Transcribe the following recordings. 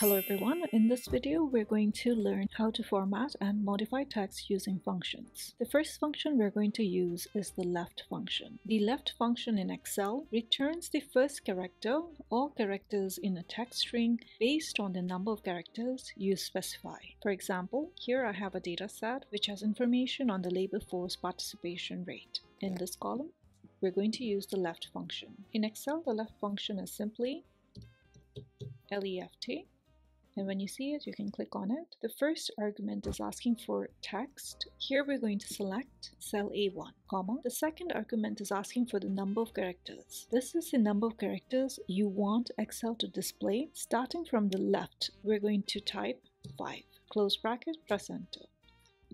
Hello everyone, in this video we're going to learn how to format and modify text using functions. The first function we're going to use is the left function. The left function in Excel returns the first character or characters in a text string based on the number of characters you specify. For example, here I have a data set which has information on the labor force participation rate. In this column, we're going to use the left function. In Excel, the left function is simply left. And when you see it, you can click on it. The first argument is asking for text. Here we're going to select cell A1, comma. The second argument is asking for the number of characters. This is the number of characters you want Excel to display. Starting from the left, we're going to type 5. Close bracket, press enter.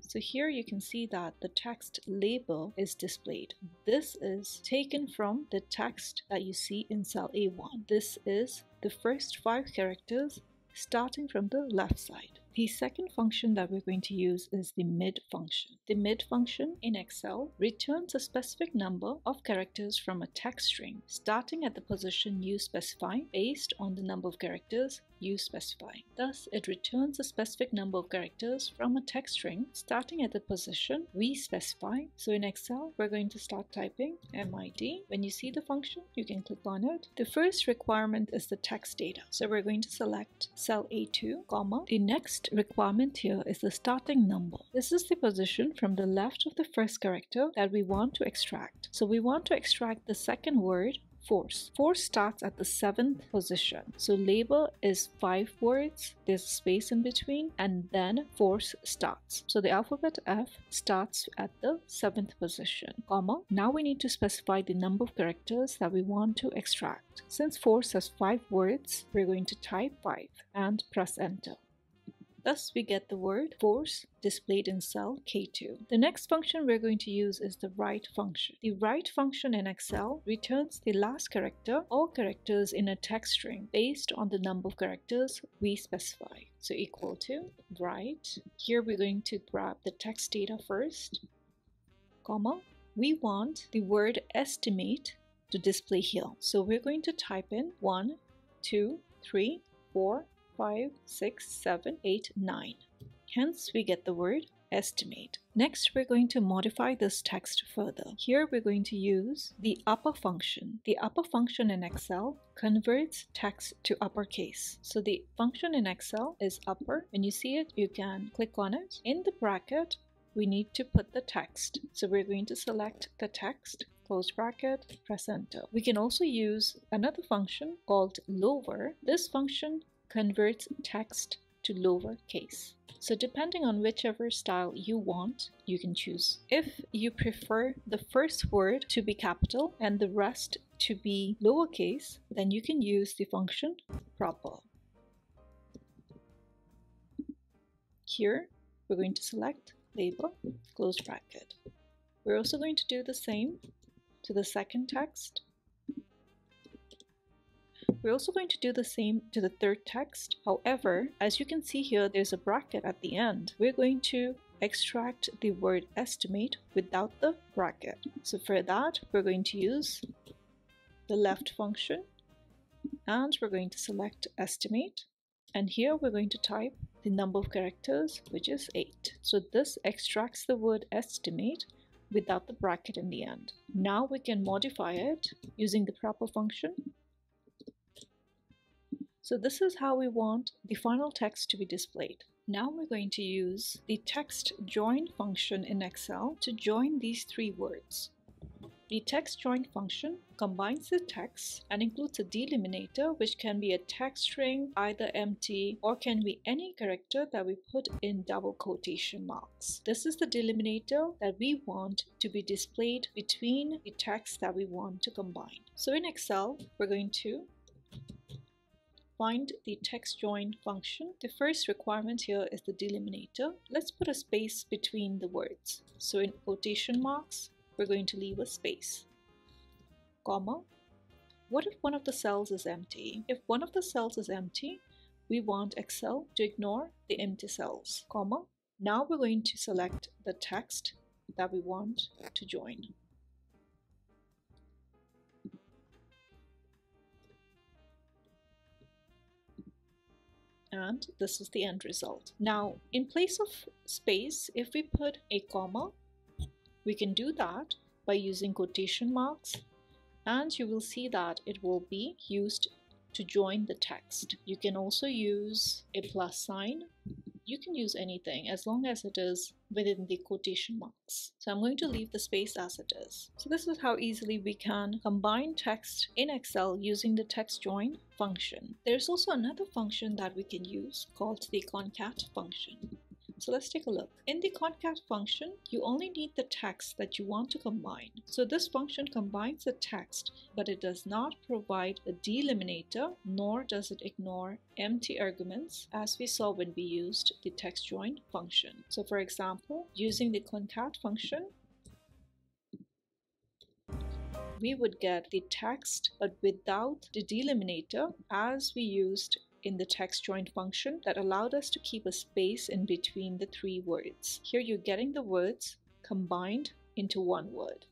So here you can see that the text label is displayed. This is taken from the text that you see in cell A1. This is the first 5 characters starting from the left side. The second function that we're going to use is the mid function. The mid function in Excel returns a specific number of characters from a text string starting at the position you specify based on the number of characters you specify. Thus, it returns a specific number of characters from a text string starting at the position we specify. So in Excel, we're going to start typing MID. When you see the function, you can click on it. The first requirement is the text data. So we're going to select cell A2, comma. The next requirement here is the starting number. This is the position from the left of the first character that we want to extract. So we want to extract the second word, force. Force starts at the 7th position. So labor is 5 words, there's a space in between, and then force starts. So the alphabet F starts at the 7th position, comma. Now we need to specify the number of characters that we want to extract. Since force has 5 words, we're going to type 5 and press enter. Thus, we get the word force displayed in cell K2. The next function we're going to use is the right function. The right function in Excel returns the last character or characters in a text string based on the number of characters we specify. So equal to right. Here we're going to grab the text data first, comma. We want the word estimate to display here. So we're going to type in 1, 2, 3, 4, 5, 6, 7, 8, 9. Hence, we get the word estimate. Next, we're going to modify this text further. Here, we're going to use the upper function. The upper function in Excel converts text to uppercase. So the function in Excel is upper. When you see it, you can click on it. In the bracket, we need to put the text. So we're going to select the text, close bracket, press enter. We can also use another function called lower. This function converts text to lowercase. So depending on whichever style you want, you can choose. If you prefer the first word to be capital and the rest to be lowercase, then you can use the function proper. Here, we're going to select label, close bracket. We're also going to do the same to the second text. We're also going to do the same to the third text. However, as you can see here, there's a bracket at the end. We're going to extract the word estimate without the bracket. So for that, we're going to use the left function and we're going to select estimate. And here we're going to type the number of characters, which is 8. So this extracts the word estimate without the bracket in the end. Now we can modify it using the proper function. So this is how we want the final text to be displayed. Now we're going to use the text join function in Excel to join these 3 words. The text join function combines the text and includes a delimiter, which can be a text string, either empty, or can be any character that we put in double quotation marks. This is the delimiter that we want to be displayed between the text that we want to combine. So in Excel, we're going to find the text join function. The first requirement here is the delimiter. Let's put a space between the words. So in quotation marks, we're going to leave a space, comma. What if one of the cells is empty? If one of the cells is empty, we want Excel to ignore the empty cells, comma. Now we're going to select the text that we want to join. and this is the end result. Now, in place of space, if we put a comma, we can do that by using quotation marks, and you will see that it will be used to join the text. You can also use a plus sign. You can use anything as long as it is within the quotation marks. So I'm going to leave the space as it is. So this is how easily we can combine text in Excel using the text join function. There's also another function that we can use called the concat function. So let's take a look. In the concat function, you only need the text that you want to combine. So this function combines the text, but it does not provide a delimiter, nor does it ignore empty arguments, as we saw when we used the text join function. So for example, using the concat function, we would get the text but without the delimiter, as we used in the text join function that allowed us to keep a space in between the three words. Here you're getting the words combined into one word.